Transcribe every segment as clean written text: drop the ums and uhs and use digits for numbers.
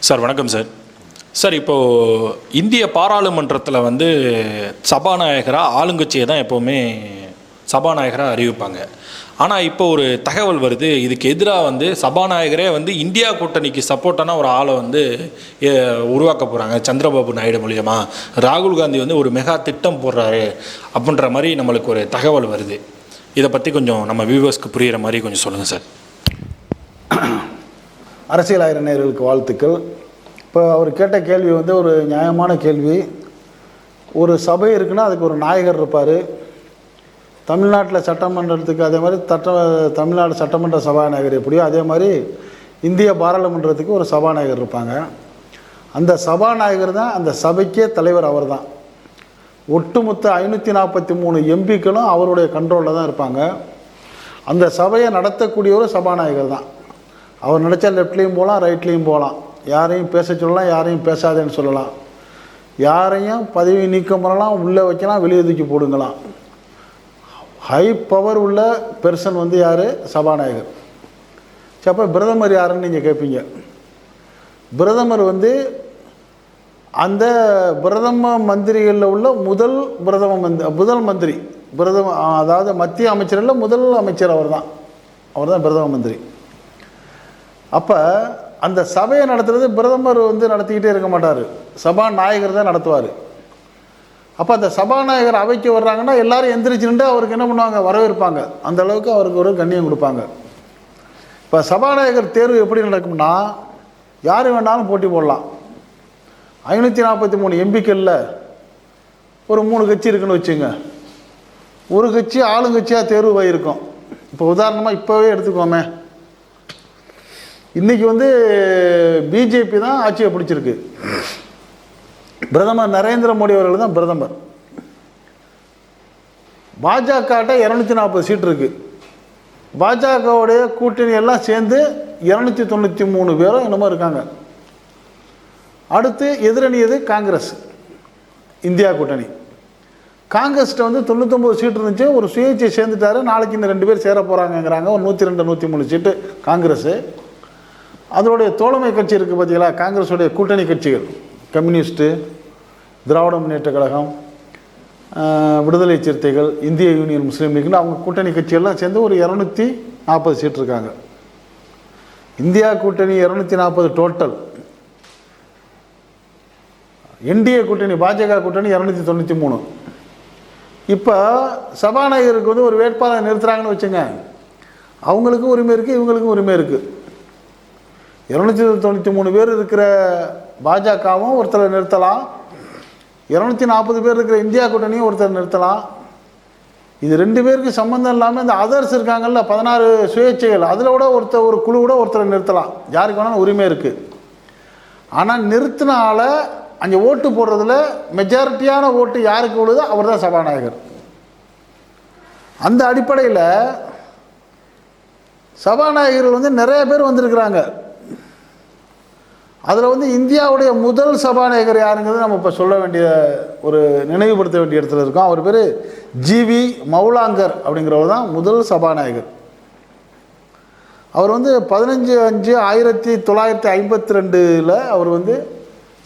Sir வணக்கம் sir. Sir இப்போது இந்திய பாராளுமன்றத்தில் வந்து சபாநாயகராக ஆளுங்கட்சியை தான் எப்போவுமே சபாநாயகராக அறிவிப்பாங்க. ஆனால் இப்போ ஒரு தகவல் வருது, இதுக்கு எதிராக வந்து சபாநாயகரே வந்து இந்தியா கூட்டணிக்கு சப்போர்ட்டான ஒரு ஆளை வந்து உருவாக்க போகிறாங்க. சந்திரபாபு நாயுடு மூலியமா ராகுல் காந்தி வந்து ஒரு மெகா திட்டம் போடுறாரு அப்படின்ற மாதிரி நம்மளுக்கு ஒரு தகவல் வருது. இதை பற்றி கொஞ்சம் நம்ம வியூவர்ஸ்க்கு புரிகிற மாதிரி கொஞ்சம் சொல்லுங்கள் சார். அரசியல் ஆயிர நேயர்களுக்கு வாழ்த்துக்கள். இப்போ அவர் கேட்ட கேள்வி வந்து ஒரு நியாயமான கேள்வி. ஒரு சபை இருக்குன்னா அதுக்கு ஒரு நாயகர் இருப்பார். தமிழ்நாட்டில் சட்டமன்றத்துக்கு அதே மாதிரி தமிழ்நாடு சட்டமன்ற சபாநாயகர் எப்படியோ அதே மாதிரி இந்திய பாராளுமன்றத்துக்கு ஒரு சபாநாயகர் இருப்பாங்க. அந்த சபாநாயகர் தான் அந்த சபைக்கே தலைவர். அவர் தான். ஒட்டுமொத்த 543 எம்பிக்களும் அவருடைய கண்ட்ரோலில் தான் இருப்பாங்க. அந்த சபையை நடத்தக்கூடியவர் சபாநாயகர் தான். அவர் நினச்சா லெஃப்ட்லேயும் போகலாம், ரைட்லேயும் போகலாம். யாரையும் பேச சொல்லலாம், யாரையும் பேசாதேன்னு சொல்லலாம். யாரையும் பதவி நீக்கம் பண்ணலாம், உள்ளே வைக்கலாம், வெளியே தூக்கி போடுங்களாம். ஹை பவர் உள்ள பெர்சன் வந்து யார்? சபாநாயகர். சரி, அப்போ பிரதமர் யாருன்னு நீங்கள் கேட்பீங்க. பிரதமர் வந்து அந்த பிரதம மந்திரிகளில் உள்ள முதல் மந்திரி. அதாவது மத்திய அமைச்சரில் முதல் அமைச்சர் அவர் தான் பிரதம மந்திரி. அப்போ அந்த சபையை நடத்துறது பிரதமர் வந்து நடத்திக்கிட்டே இருக்க மாட்டார், சபாநாயகர் தான் நடத்துவார். அப்போ அந்த சபாநாயகர் அவைக்கு வர்றாங்கன்னா எல்லாரும் எந்திரிச்சுட்டு அவருக்கு என்ன பண்ணுவாங்க? வரவேற்பாங்க. அந்த அளவுக்கு அவருக்கு ஒரு கண்ணியம் கொடுப்பாங்க. இப்போ சபாநாயகர் தேர்வு எப்படி நடக்கும்னா, யார் வேணாலும் போட்டி போடலாம். 543 எம்பிக்களில் ஒரு 3 கட்சி இருக்குன்னு வச்சுங்க. ஒரு கட்சி ஆளுங்கட்சியாக தேர்வாயிருக்கும். இப்போ உதாரணமாக இப்போவே எடுத்துக்கோமே, இன்றைக்கி வந்து பிஜேபி தான் ஆட்சியை பிடிச்சிருக்கு. பிரதமர் நரேந்திர மோடி அவர்கள் தான் பிரதமர். பாஜகட்ட 240 சீட் இருக்குது. பாஜகவுடைய கூட்டணி எல்லாம் சேர்ந்து 293 பேரும் என்னமோ இருக்காங்க. அடுத்து எதிரணி எது? காங்கிரஸ், இந்தியா கூட்டணி. காங்கிரஸ்கிட்ட வந்து 99 சீட் இருந்துச்சு. ஒரு சுயேட்சை சேர்ந்துட்டாரு. நாளைக்கு இந்த 2 பேர் சேர போகிறாங்கங்கிறாங்க. ஒரு 102 103 சீட்டு காங்கிரஸ். அதனுடைய தோழமை கட்சி இருக்குது பார்த்தீங்களா, காங்கிரஸுடைய கூட்டணி கட்சிகள், கம்யூனிஸ்ட்டு, திராவிட முன்னேற்ற கழகம், விடுதலை சிறுத்தைகள், இந்திய யூனியன் முஸ்லீம் லீக்னு அவங்க கூட்டணி கட்சிகள்லாம் சேர்ந்து ஒரு 240 சீட் இருக்காங்க. இந்தியா கூட்டணி 240 டோட்டல். என்டிஏ கூட்டணி பாஜக கூட்டணி 293. இப்போ சபாநாயகருக்கு வந்து ஒரு வேட்பாளர் நிறுத்துறாங்கன்னு வச்சுங்க, அவங்களுக்கும் உரிமை இருக்குது, இவங்களுக்கும் உரிமை இருக்குது. 293 பேர் இருக்கிற பாஜகவும் ஒருத்தரை நிறுத்தலாம், 240 பேர் இருக்கிற இந்தியா கூட்டணியும் ஒருத்தர் நிறுத்தலாம். இது 2 பேருக்கு சம்மந்தம் இல்லாமல் இந்த அதர்ஸ் இருக்காங்கல்ல, 16 சுயேட்சைகள், அதில் கூட ஒரு குழு கூட ஒருத்தரை நிறுத்தலாம். யாருக்கு வேணாலும் உரிமை இருக்குது. ஆனால் நிறுத்தின ஆளை அங்கே ஓட்டு போடுறதுல மெஜாரிட்டியான ஓட்டு யாருக்கு விழுதோ அவர் தான் சபாநாயகர். அந்த அடிப்படையில் சபாநாயகர்கள் வந்து நிறைய பேர் வந்திருக்கிறாங்க. அதில் வந்து இந்தியாவுடைய முதல் சபாநாயகர் யாருங்கிறது நம்ம இப்போ சொல்ல வேண்டிய ஒரு நினைவுபடுத்த வேண்டிய இடத்துல இருக்கோம். அவர் பேர் ஜிவி மௌலாங்கர் அப்படிங்கிறவர் தான் முதல் சபாநாயகர். அவர் வந்து 15/5/1952 அவர் வந்து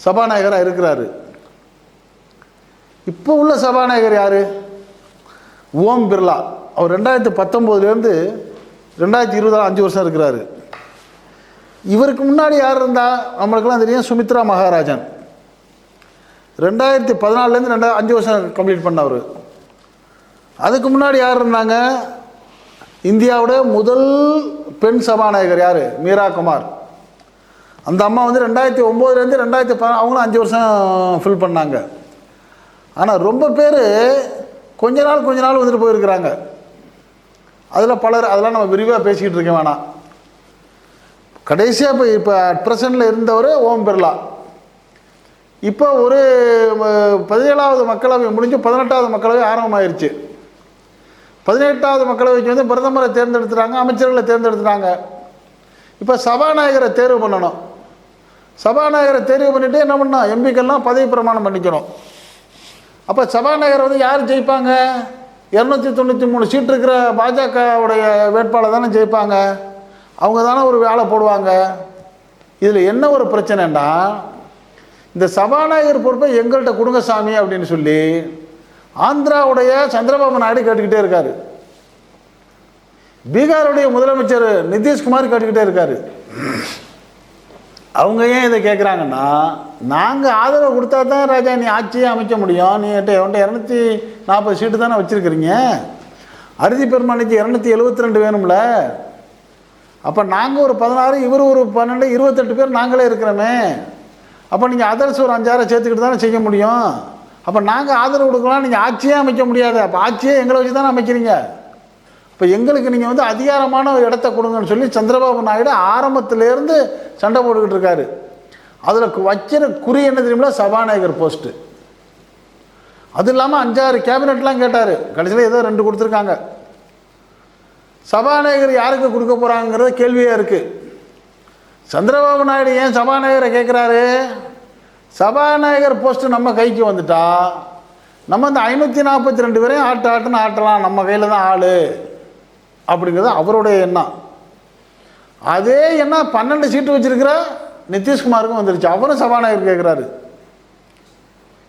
சபாநாயகராக இருக்கிறாரு. இப்போ உள்ள சபாநாயகர் யார்? ஓம் பிர்லா. அவர் 2019 2020 5 வருஷம் இருக்கிறாரு. இவருக்கு முன்னாடி யார் இருந்தா நம்மளுக்கெல்லாம் தெரியும், சுமித்ரா மகாராஜன். 2014 5 வருஷம் கம்ப்ளீட் பண்ணவர். அதுக்கு முன்னாடி யார் இருந்தாங்க? இந்தியாவுடைய முதல் பெண் சபாநாயகர் யார்? மீரா குமார். அந்த அம்மா வந்து 2009 2010 அவங்களும் 5 வருஷம் ஃபில் பண்ணாங்க. ஆனால் ரொம்ப பேர் கொஞ்ச நாள் வந்துட்டு போயிருக்கிறாங்க. அதில் பலர், அதெல்லாம் நம்ம விரிவாக பேசிக்கிட்டு இருக்க வேணாம். கடைசியாக இப்போ அட் ப்ரெசண்டில் இருந்தவர் ஓம் பிர்லா. இப்போ ஒரு 17வது மக்களவை முடிஞ்சு 18வது மக்களவை ஆரம்பமாயிருச்சு. 18வது மக்களவைக்கு வந்து பிரதமரை தேர்ந்தெடுத்துட்டாங்க, அமைச்சர்களை தேர்ந்தெடுத்துட்டாங்க. இப்போ சபாநாயகரை தேர்வு பண்ணணும். சபாநாயகரை தேர்வு பண்ணிவிட்டு என்ன பண்ணணும்? எம்பிக்கெல்லாம் பதவி பிரமாணம் பண்ணிக்கணும். அப்போ சபாநாயகரை வந்து யார் ஜெயிப்பாங்க? 293 சீட் இருக்கிற பாஜகவுடைய வேட்பாளர் தானே ஜெயிப்பாங்க. அவங்க தானே ஒரு வேலை போடுவாங்க. இதில் என்ன ஒரு பிரச்சனைன்னா, இந்த சபாநாயகர் பொறுப்பை எங்கள்கிட்ட கொடுங்க சாமி அப்படின்னு சொல்லி ஆந்திராவுடைய சந்திரபாபு நாயுடு கேட்டுக்கிட்டே இருக்காரு. பீகாருடைய முதலமைச்சர் நிதிஷ்குமார் கேட்டுக்கிட்டே இருக்காரு. அவங்க ஏன் இதை கேட்குறாங்கன்னா, நாங்கள் ஆதரவு கொடுத்தா தான் ராஜா நீ ஆட்சியே அமைக்க முடியும், நீ 240 சீட்டு தானே வச்சுருக்கிறீங்க, அறுதி பெருமானிக்கு 272 வேணும்ல, அப்போ நாங்கள் ஒரு 16, இவர் ஒரு 12, 28 பேர் நாங்களே இருக்கிறோமே, அப்போ நீங்கள் அதர்ஸ் ஒரு 5-6 சேர்த்துக்கிட்டு தானே செய்ய முடியும், அப்போ நாங்கள் ஆதரவு கொடுக்கலாம், நீங்கள் ஆட்சியே அமைக்க முடியாது, அப்போ ஆட்சியே எங்களை வச்சு தானே அமைக்கிறீங்க, இப்போ எங்களுக்கு நீங்கள் வந்து அதிகாரமான இடத்த கொடுங்கன்னு சொல்லி சந்திரபாபு நாயுடு ஆரம்பத்திலேருந்து சண்டை போட்டுக்கிட்டு இருக்காரு. அதில் வச்சிட குறி என்ன தெரியுமில, சபாநாயகர் போஸ்ட்டு. அது இல்லாமல் 5-6 கேபினெட்லாம் கேட்டார், கடைசியில் ஏதோ 2 கொடுத்துருக்காங்க. சபாநாயகர் யாருக்கு கொடுக்க போகிறாங்கிறது கேள்வியாக இருக்குது. சந்திரபாபு நாயுடு ஏன் சபாநாயகரை கேட்குறாரு? சபாநாயகர் போஸ்ட்டு நம்ம கைக்கு வந்துட்டா நம்ம இந்த 542 பேரையும் ஆட்டுன்னு ஆட்டலாம், நம்ம கையில் தான் ஆள் அப்படிங்கிறது அவருடைய எண்ணம். அதே எண்ணம் 12 சீட்டு வச்சிருக்கிற நிதிஷ்குமாருக்கும் வந்துருச்சு, அவரும் சபாநாயகர் கேட்குறாரு.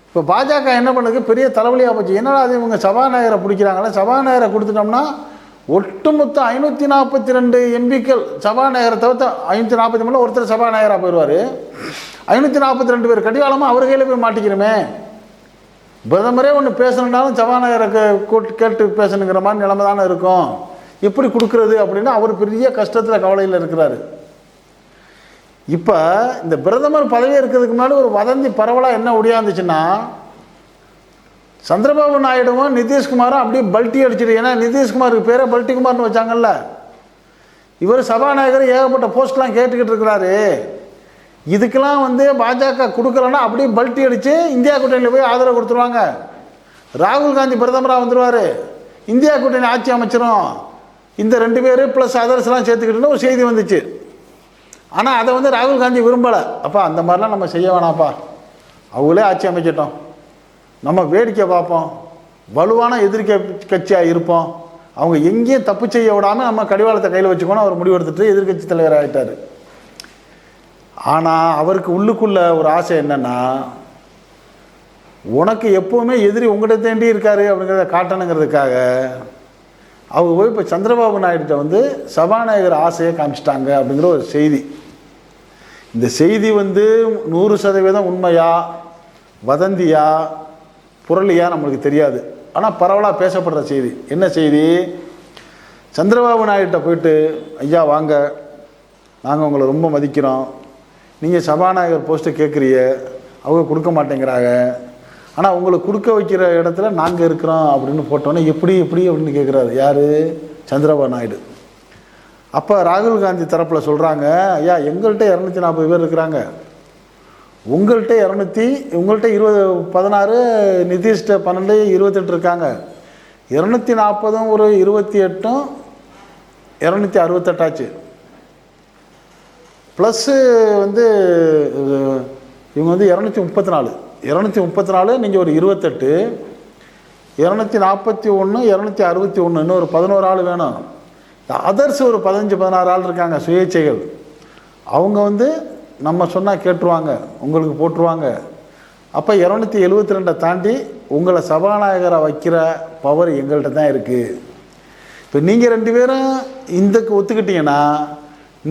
இப்போ பாஜக என்ன பண்ணுது, பெரிய தலைவலியாக போச்சு. என்னடா அது இவங்க சபாநாயகரை பிடிக்கிறாங்களே, சபாநாயகரை கொடுத்துட்டோம்னா ஒட்டுமொத்த 542 எம்பிக்கள் சபாநாயகரை தவிர்த்து 543 ஒருத்தர் சபாநாயகராக போயிடுவார். 542 பேர் கடிகாலமாக அவர் கையில் போய் மாட்டிக்கிறோமே. பிரதமரே ஒன்று பேசணுன்னாலும் சபாநாயகரை கேட்டு பேசணுங்கிற மாதிரி நிலைமை தானே இருக்கும். எப்படி கொடுக்குறது அப்படின்னு அவர் பெரிய கஷ்டத்தில் கவலையில் இருக்கிறாரு. இப்போ இந்த பிரதமர் பதவி இருக்கிறதுக்கு முன்னாடி ஒரு வதந்தி பரவலாக என்ன ஒடியாந்துச்சுன்னா, சந்திரபாபு நாயுடுவும் நிதிஷ்குமாரும் அப்படியே பல்ட்டி அடிச்சிட்டு, ஏன்னா நிதிஷ்குமாருக்கு பேரை பல்ட்டிகுமார்னு வச்சாங்கல்ல, இவர் சபாநாயகர் ஏகப்பட்ட போஸ்ட்லாம் கேட்டுக்கிட்டு இருக்கிறாரு. இதுக்கெல்லாம் வந்து பாஜக கொடுக்கலன்னா அப்படியே பல்ட்டி அடித்து இந்தியா கூட்டணியில் போய் ஆதரவு கொடுத்துருவாங்க. ராகுல் காந்தி பிரதமராக வந்துடுவார், இந்தியா கூட்டணி ஆட்சி அமைச்சிரும், இந்த 2 பேர் ப்ளஸ் அதர்ஸ்லாம் சேர்த்துக்கிட்டுன்னு ஒரு செய்தி வந்துச்சு. ஆனால் அதை வந்து ராகுல் காந்தி விரும்பலை. அப்பா அந்த மாதிரிலாம் நம்ம செய்ய வேணாம்ப்பா, அவங்களே ஆட்சி அமைச்சிட்டோம், நம்ம வேடிக்கை பார்ப்போம், வலுவான எதிர்கட்சியாக இருப்போம், அவங்க எங்கேயும் தப்பு செய்ய விடாமல் நம்ம கடிவாளத்தை கையில் வச்சுக்கணும் அவர் முடிவெடுத்துட்டு எதிர்கட்சி தலைவர் ஆகிட்டார். ஆனால் அவருக்கு உள்ளுக்குள்ள ஒரு ஆசை என்னென்னா, உனக்கு எப்போவுமே எதிரி உங்கள்கிட்ட தேண்டி இருக்காரு அப்படிங்கிறத காட்டணுங்கிறதுக்காக அவங்க போய் இப்போ சந்திரபாபு நாயுடுகிட்ட வந்து சபாநாயகர் ஆசையை காமிச்சிட்டாங்க அப்படிங்கிற ஒரு செய்தி. இந்த செய்தி வந்து 100% உண்மையா வதந்தியா புரளியா நம்மளுக்கு தெரியாது. ஆனால் பரவலாக பேசப்படுற செய்தி என்ன செய்தி, சந்திரபாபு நாயுடுகிட்ட போயிட்டு ஐயா வாங்க, நாங்கள் உங்களை ரொம்ப மதிக்கிறோம், நீங்கள் சபாநாயகர் போஸ்ட்டு கேட்குறீங்க, அவங்க கொடுக்க மாட்டேங்கிறாங்க, ஆனால் உங்களுக்கு கொடுக்க வைக்கிற இடத்துல நாங்கள் இருக்கிறோம் அப்படின்னு போட்டோன்னே எப்படி அப்படின்னு கேட்குறாரு யார், சந்திரபாபு நாயுடு. அப்போ ராகுல் காந்தி தரப்பில் சொல்கிறாங்க, ஐயா எங்கள்கிட்ட 240 பேர் இருக்கிறாங்க, உங்கள்கிட்ட 200, உங்கள்கிட்ட 16, நிதிஷ்ட 12, 28 இருக்காங்க, 240 ஒரு 28 268 ஆச்சு. ப்ளஸ்ஸு வந்து இவங்க வந்து 234 நீங்கள் ஒரு 28, 241 261 இன்னும் ஒரு 11 ஆள் வேணும். அதர்ஸ் ஒரு 15-16 ஆள் இருக்காங்க சுயேட்சைகள், அவங்க வந்து நம்ம சொன்னால் கேட்டுருவாங்க, உங்களுக்கு போட்டுருவாங்க. அப்போ 272 தாண்டி உங்களை சபாநாயகரை வைக்கிற பவர் எங்கள்கிட்ட தான் இருக்குது. இப்போ நீங்கள் 2 பேரும் இந்தக்கு ஒத்துக்கிட்டீங்கன்னா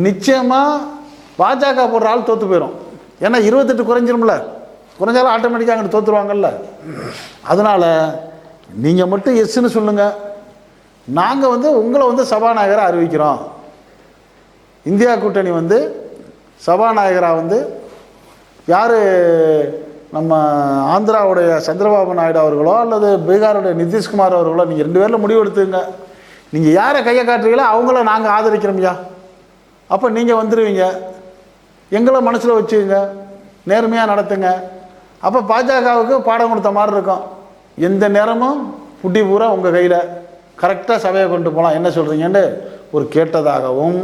நிச்சயமாக பாஜக போடுற ஆள் தோற்று போயிடும். ஏன்னா 28 குறைஞ்சிரும்ல, குறைஞ்சாலும் ஆட்டோமேட்டிக்காக அங்கே தோற்றுருவாங்கல்ல. அதனால் நீங்கள் மட்டும் எஸ்ன்னு சொல்லுங்கள், நாங்கள் வந்து உங்களை வந்து சபாநாயகராக அறிவிக்கிறோம். இந்தியா கூட்டணி வந்து சபாநாயகராக வந்து யார், நம்ம ஆந்திராவுடைய சந்திரபாபு நாயுடு அவர்களோ அல்லது பீகாருடைய நிதிஷ்குமார் அவர்களோ, நீங்கள் 2 பேரில் முடிவு எடுத்துங்க. நீங்கள் யாரை கையை காட்டுறீங்களோ அவங்கள நாங்கள் ஆதரிக்கிறோம்யா. அப்போ நீங்கள் வந்துடுவீங்க, எங்களை மனசில் வச்சுங்க, நேர்மையாக நடத்துங்க. அப்போ பாஜகவுக்கு பாடம் கொடுத்த மாதிரி இருக்கும். எந்த நேரமும் புட்டி பூரா உங்கள் கையில், கரெக்டாக சபையை கொண்டு போகலாம், என்ன சொல்கிறீங்கன்னு ஒரு கேட்டதாகவும்,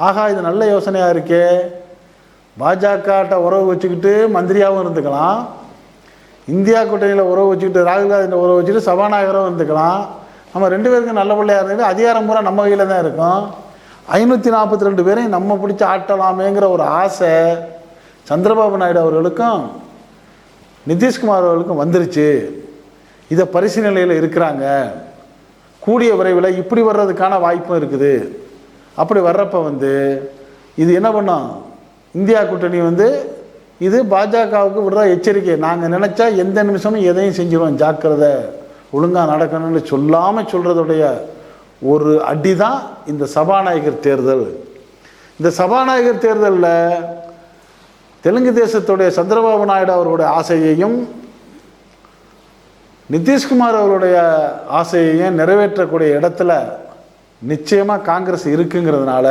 ஆகா இது நல்ல யோசனையாக இருக்கே, பாஜகட்ட உறவு வச்சுக்கிட்டு மந்திரியாகவும் இருந்துக்கலாம், இந்தியா கூட்டணியில் உறவு வச்சுக்கிட்டு ராகுல் காந்தி உறவு வச்சுக்கிட்டு சபாநாயகரும் இருந்துக்கலாம், நம்ம 2 பேருக்கும் நல்ல பிள்ளையாக இருந்துட்டு அதிகாரம் பூரா நம்ம கையில் தான் இருக்கும். 542 பேரையும் நம்ம பிடிச்சி ஆட்டலாமேங்கிற ஒரு ஆசை சந்திரபாபு நாயுடு அவர்களுக்கும் நிதிஷ்குமார் அவர்களுக்கும் வந்துருச்சு. இதை பரிசீலனையில் இருக்கிறாங்க. கூடிய விரைவில் இப்படி வர்றதுக்கான வாய்ப்பும் இருக்குது. அப்படி வர்றப்ப இது என்ன பண்ணோம், இந்தியா கூட்டணி இது பாஜகவுக்கு விடுற எச்சரிக்கை. நாங்கள் நினச்சா எந்த நிமிஷமும் எதையும் செஞ்சிடுவோம், ஜாக்கிரதை, ஒழுங்காக நடக்கணும்னு சொல்லாமல் சொல்கிறதுடைய ஒரு அடி தான் இந்த சபாநாயகர் தேர்தல். இந்த சபாநாயகர் தேர்தலில் தெலுங்கு தேசத்துடைய சந்திரபாபு நாயுடு அவர்களுடைய ஆசையையும் நிதிஷ்குமார் அவருடைய ஆசையையும் நிறைவேற்றக்கூடிய இடத்துல நிச்சயமாக காங்கிரஸ் இருக்குங்கிறதுனால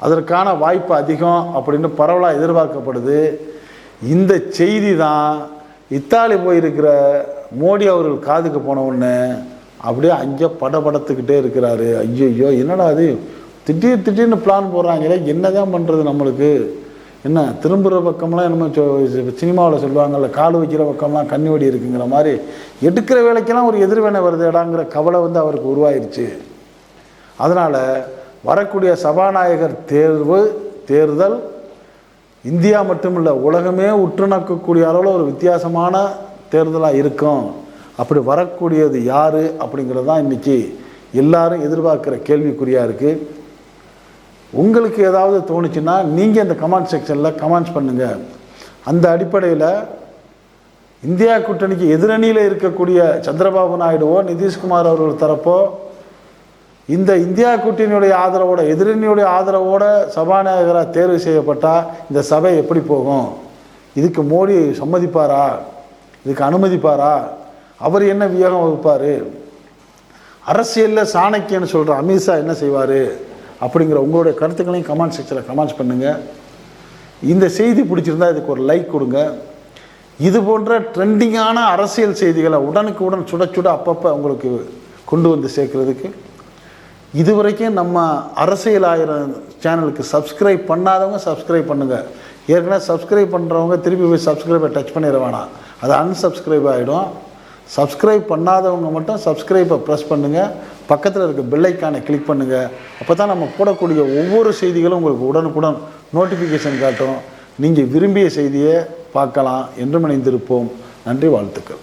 அதற்கான வாய்ப்பு அதிகம் அப்படின்னு பரவலாக எதிர்பார்க்கப்படுது. இந்த செய்தி தான் இத்தாலி போயிருக்கிற மோடி அவர்கள் காதுக்கு போன உடனே அப்படியே அங்கே படபடத்துக்கிட்டே இருக்கிறாரு. ஐயோ என்னடா அது, திடீர்னு பிளான் போடுறாங்களே, என்ன தான் பண்ணுறது, நம்மளுக்கு என்ன திரும்புகிற பக்கம்லாம் என்னமோ சினிமாவில் சொல்லுவாங்கள்ல, கால் வைக்கிற பக்கம்லாம் கண்ணி இருக்குங்கிற மாதிரி எடுக்கிற வேலைக்கெல்லாம் ஒரு எதிர்வினை வருதுடாங்கிற கவலை அவருக்கு உருவாயிருச்சு. அதனால் வரக்கூடிய சபாநாயகர் தேர்தல் இந்தியா மட்டுமில்லை, உலகமே உற்று நோக்கக்கூடிய அளவில் ஒரு வித்தியாசமான தேர்தலாக இருக்கும். அப்படி வரக்கூடியது யார் அப்படிங்கிறது தான் இன்றைக்கி எல்லாரும் எதிர்பார்க்குற கேள்விக்குறியாக இருக்குது. உங்களுக்கு ஏதாவது தோணுச்சுன்னா நீங்கள் இந்த கமெண்ட் செக்ஷனில் கமெண்ட்ஸ் பண்ணுங்கள். அந்த அடிப்படையில் இந்தியா கூட்டணிக்கு எதிரணியில் இருக்கக்கூடிய சந்திரபாபு நாயுடுவோ நிதிஷ்குமார் அவர்கள் தரப்போ இந்த இந்தியா கூட்டணியுடைய ஆதரவோட எதிரணியுடைய ஆதரவோட சபாநாயகராக தேர்வு செய்யப்பட்டால் இந்த சபை எப்படி போகும், இதுக்கு மோடி சம்மதிப்பாரா, இதுக்கு அனுமதிப்பாரா, அவர் என்ன வியூகம் வகுப்பார், அரசியலில் சாணக்கியன்னு சொல்கிற அமித்ஷா என்ன செய்வார் அப்படிங்கிற உங்களுடைய கருத்துக்களையும் கமெண்ட் செக்ஷனில் கமெண்ட்ஸ் பண்ணுங்கள். இந்த செய்தி பிடிச்சிருந்தால் இதுக்கு ஒரு லைக் கொடுங்க. இது போன்ற ட்ரெண்டிங்கான அரசியல் செய்திகளை உடனுக்குடன் சுட சுட அப்பப்போ உங்களுக்கு கொண்டு சேர்க்குறதுக்கு இதுவரைக்கும் நம்ம அரசியல் ஆயிரம் சேனலுக்கு சப்ஸ்கிரைப் பண்ணாதவங்க சப்ஸ்கிரைப் பண்ணுங்கள். ஏற்கனவே சப்ஸ்கிரைப் பண்ணுறவங்க திருப்பி போய் சப்ஸ்கிரைபை டச் பண்ணிட வேணாம், அது அன்சப்ஸ்கிரைப் ஆகிடும். சப்ஸ்கிரைப் பண்ணாதவங்க மட்டும் சப்ஸ்கிரைபை ப்ரெஸ் பண்ணுங்கள், பக்கத்தில் இருக்க பெல்லைக்கானை கிளிக் பண்ணுங்கள். அப்போ தான் நம்ம போடக்கூடிய ஒவ்வொரு செய்திகளும் உங்களுக்கு உடனுக்குடன் நோட்டிஃபிகேஷன் காட்டும். நீங்கள் விரும்பிய செய்தியை பார்க்கலாம். என்றும் இணைந்திருப்போம். நன்றி, வாழ்த்துக்கள்.